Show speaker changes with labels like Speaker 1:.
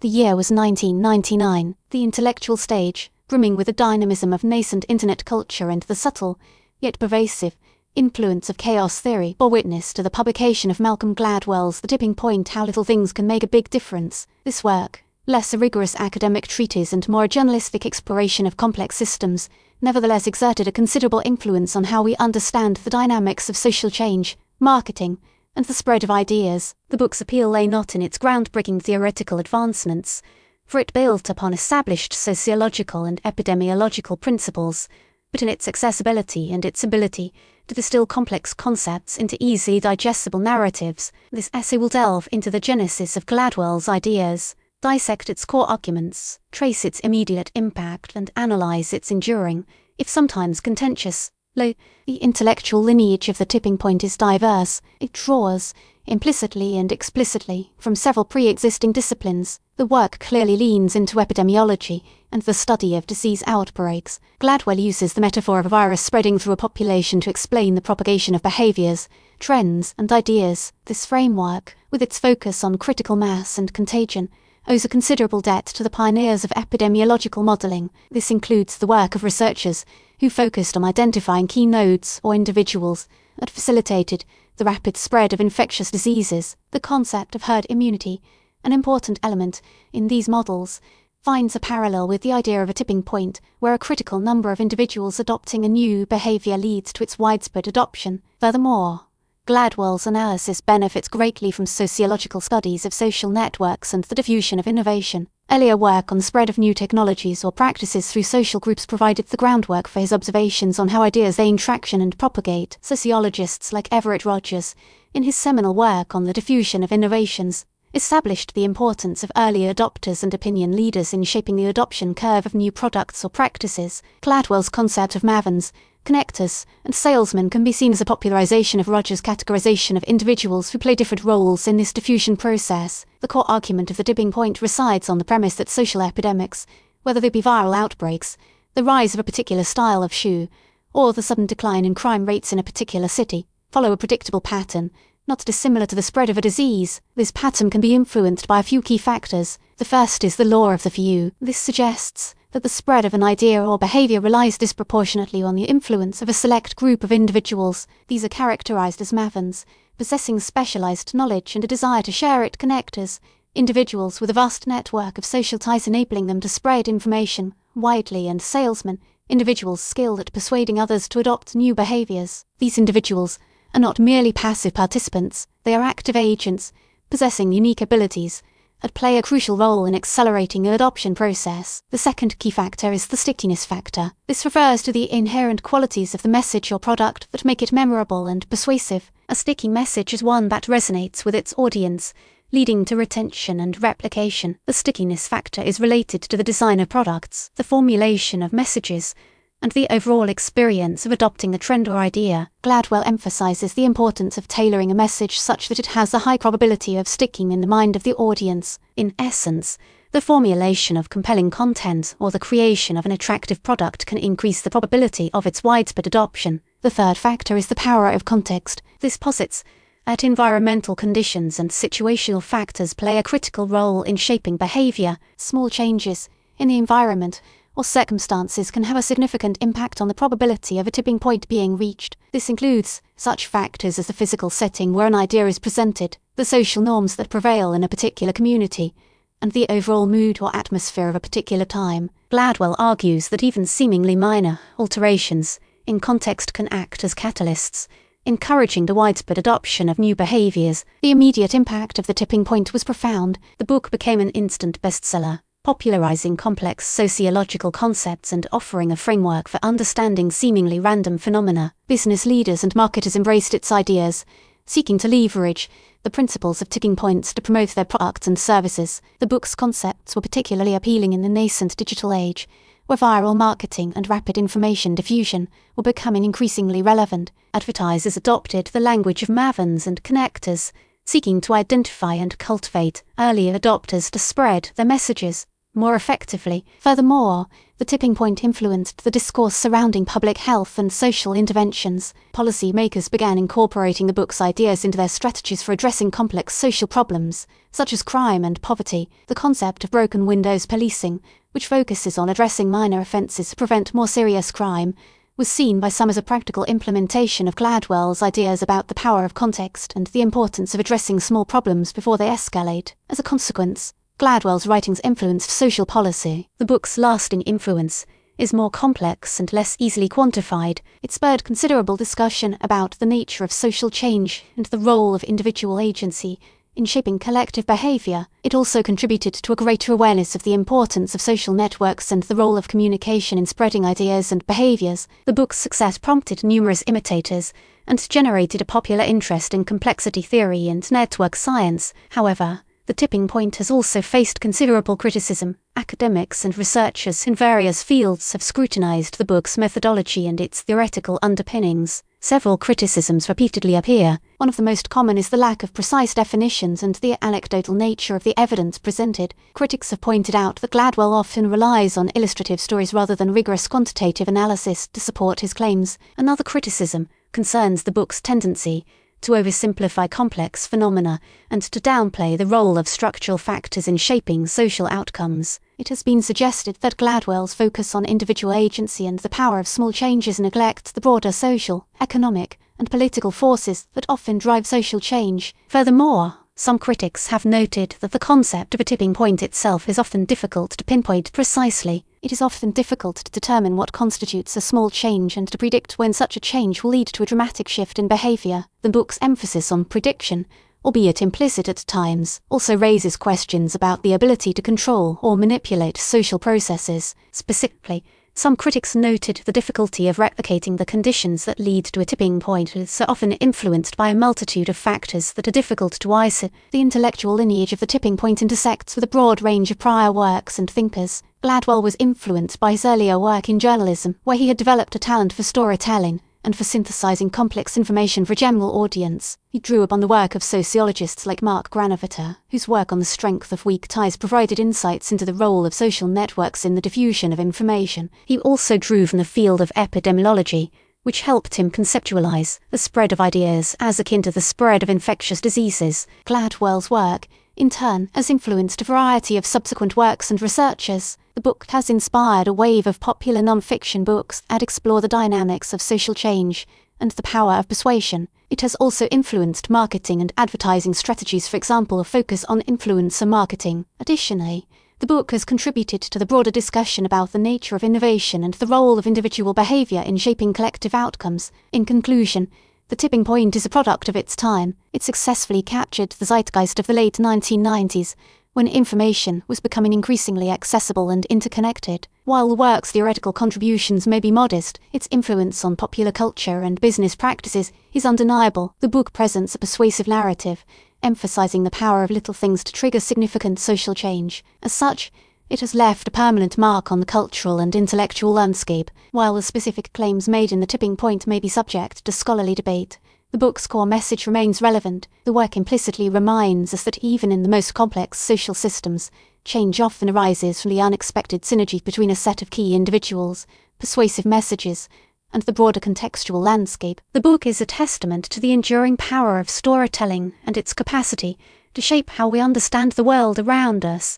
Speaker 1: The year was 1999, the intellectual stage, brimming with the dynamism of nascent internet culture and the subtle, yet pervasive, influence of chaos theory bore witness to the publication of Malcolm Gladwell's The Tipping Point: How Little Things Can Make a Big Difference. This work, less a rigorous academic treatise and more a journalistic exploration of complex systems, nevertheless exerted a considerable influence on how we understand the dynamics of social change, marketing, and the spread of ideas. The book's appeal lay not in its groundbreaking theoretical advancements, for it built upon established sociological and epidemiological principles, but in its accessibility and its ability to distill complex concepts into easily digestible narratives. This essay will delve into the genesis of Gladwell's ideas, dissect its core arguments, trace its immediate impact, and analyze its enduring, if sometimes contentious, the intellectual lineage of The Tipping Point is diverse. It draws, implicitly and explicitly, from several pre-existing disciplines. The work clearly leans into epidemiology and the study of disease outbreaks. Gladwell uses the metaphor of a virus spreading through a population to explain the propagation of behaviors, trends, and ideas. This framework, with its focus on critical mass and contagion, owes a considerable debt to the pioneers of epidemiological modelling. This includes the work of researchers who focused on identifying key nodes or individuals that facilitated the rapid spread of infectious diseases. The concept of herd immunity, an important element in these models, finds a parallel with the idea of a tipping point where a critical number of individuals adopting a new behaviour leads to its widespread adoption. Furthermore, Gladwell's analysis benefits greatly from sociological studies of social networks and the diffusion of innovation. Earlier work on the spread of new technologies or practices through social groups provided the groundwork for his observations on how ideas gain traction and propagate. Sociologists like Everett Rogers, in his seminal work on the diffusion of innovations, established the importance of early adopters and opinion leaders in shaping the adoption curve of new products or practices. Gladwell's concept of mavens, connectors, and salesmen can be seen as a popularization of Rogers' categorization of individuals who play different roles in this diffusion process. The core argument of The Tipping Point resides on the premise that social epidemics, whether they be viral outbreaks, the rise of a particular style of shoe, or the sudden decline in crime rates in a particular city, follow a predictable pattern, not dissimilar to the spread of a disease. This pattern can be influenced by a few key factors. The first is the law of the few. This suggests that the spread of an idea or behavior relies disproportionately on the influence of a select group of individuals. These are characterized as mavens, possessing specialized knowledge and a desire to share it. Connectors, individuals with a vast network of social ties enabling them to spread information widely. And salesmen, individuals skilled at persuading others to adopt new behaviors. These individuals are not merely passive participants, they are active agents, possessing unique abilities, that play a crucial role in accelerating the adoption process. The second key factor is the stickiness factor. This refers to the inherent qualities of the message or product that make it memorable and persuasive. A sticky message is one that resonates with its audience, leading to retention and replication. The stickiness factor is related to the design of products, the formulation of messages, and the overall experience of adopting a trend or idea. Gladwell emphasizes the importance of tailoring a message such that it has a high probability of sticking in the mind of the audience. In essence, the formulation of compelling content or the creation of an attractive product can increase the probability of its widespread adoption. The third factor is the power of context. This posits that environmental conditions and situational factors play a critical role in shaping behavior. Small changes in the environment or circumstances can have a significant impact on the probability of a tipping point being reached. This includes such factors as the physical setting where an idea is presented, the social norms that prevail in a particular community, and the overall mood or atmosphere of a particular time. Gladwell argues that even seemingly minor alterations in context can act as catalysts, encouraging the widespread adoption of new behaviors. The immediate impact of The Tipping Point was profound. The book became an instant bestseller, popularizing complex sociological concepts and offering a framework for understanding seemingly random phenomena. Business leaders and marketers embraced its ideas, seeking to leverage the principles of tipping points to promote their products and services. The book's concepts were particularly appealing in the nascent digital age, where viral marketing and rapid information diffusion were becoming increasingly relevant. Advertisers adopted the language of mavens and connectors, seeking to identify and cultivate early adopters to spread their messages. more effectively. Furthermore, the tipping point influenced the discourse surrounding public health and social interventions. Policy makers began incorporating the book's ideas into their strategies for addressing complex social problems, such as crime and poverty. The concept of broken windows policing, which focuses on addressing minor offences to prevent more serious crime, was seen by some as a practical implementation of Gladwell's ideas about the power of context and the importance of addressing small problems before they escalate. As a consequence, Gladwell's writings influenced social policy. The book's lasting influence is more complex and less easily quantified. It spurred considerable discussion about the nature of social change and the role of individual agency in shaping collective behaviour. It also contributed to a greater awareness of the importance of social networks and the role of communication in spreading ideas and behaviours. The book's success prompted numerous imitators and generated a popular interest in complexity theory and network science. However, the tipping point has also faced considerable criticism. Academics and researchers in various fields have scrutinized the book's methodology and its theoretical underpinnings. Several criticisms repeatedly appear. One of the most common is the lack of precise definitions and the anecdotal nature of the evidence presented. Critics have pointed out that Gladwell often relies on illustrative stories rather than rigorous quantitative analysis to support his claims. Another criticism concerns the book's tendency to oversimplify complex phenomena and to downplay the role of structural factors in shaping social outcomes. It has been suggested that Gladwell's focus on individual agency and the power of small changes neglects the broader social, economic, and political forces that often drive social change. Furthermore, some critics have noted that the concept of a tipping point itself is often difficult to pinpoint precisely. It is often difficult to determine what constitutes a small change and to predict when such a change will lead to a dramatic shift in behaviour. The book's emphasis on prediction, albeit implicit at times, also raises questions about the ability to control or manipulate social processes. Specifically, some critics noted the difficulty of replicating the conditions that lead to a tipping point as so often influenced by a multitude of factors that are difficult to isolate. The intellectual lineage of the tipping point intersects with a broad range of prior works and thinkers. Gladwell was influenced by his earlier work in journalism, where he had developed a talent for storytelling and for synthesizing complex information for a general audience. He drew upon the work of sociologists like Mark Granovetter, whose work on the strength of weak ties provided insights into the role of social networks in the diffusion of information. He also drew from the field of epidemiology, which helped him conceptualize the spread of ideas as akin to the spread of infectious diseases. Gladwell's work, in turn, has influenced a variety of subsequent works and researchers. The book has inspired a wave of popular non-fiction books that explore the dynamics of social change and the power of persuasion. It has also influenced marketing and advertising strategies, for example, a focus on influencer marketing. Additionally, the book has contributed to the broader discussion about the nature of innovation and the role of individual behaviour in shaping collective outcomes. In conclusion, The Tipping Point is a product of its time. It successfully captured the zeitgeist of the late 1990s, when information was becoming increasingly accessible and interconnected. While the work's theoretical contributions may be modest, its influence on popular culture and business practices is undeniable. The book presents a persuasive narrative, emphasizing the power of little things to trigger significant social change. As such, it has left a permanent mark on the cultural and intellectual landscape. While the specific claims made in The Tipping Point may be subject to scholarly debate, the book's core message remains relevant. The work implicitly reminds us that even in the most complex social systems, change often arises from the unexpected synergy between a set of key individuals, persuasive messages, and the broader contextual landscape. The book is a testament to the enduring power of storytelling and its capacity to shape how we understand the world around us.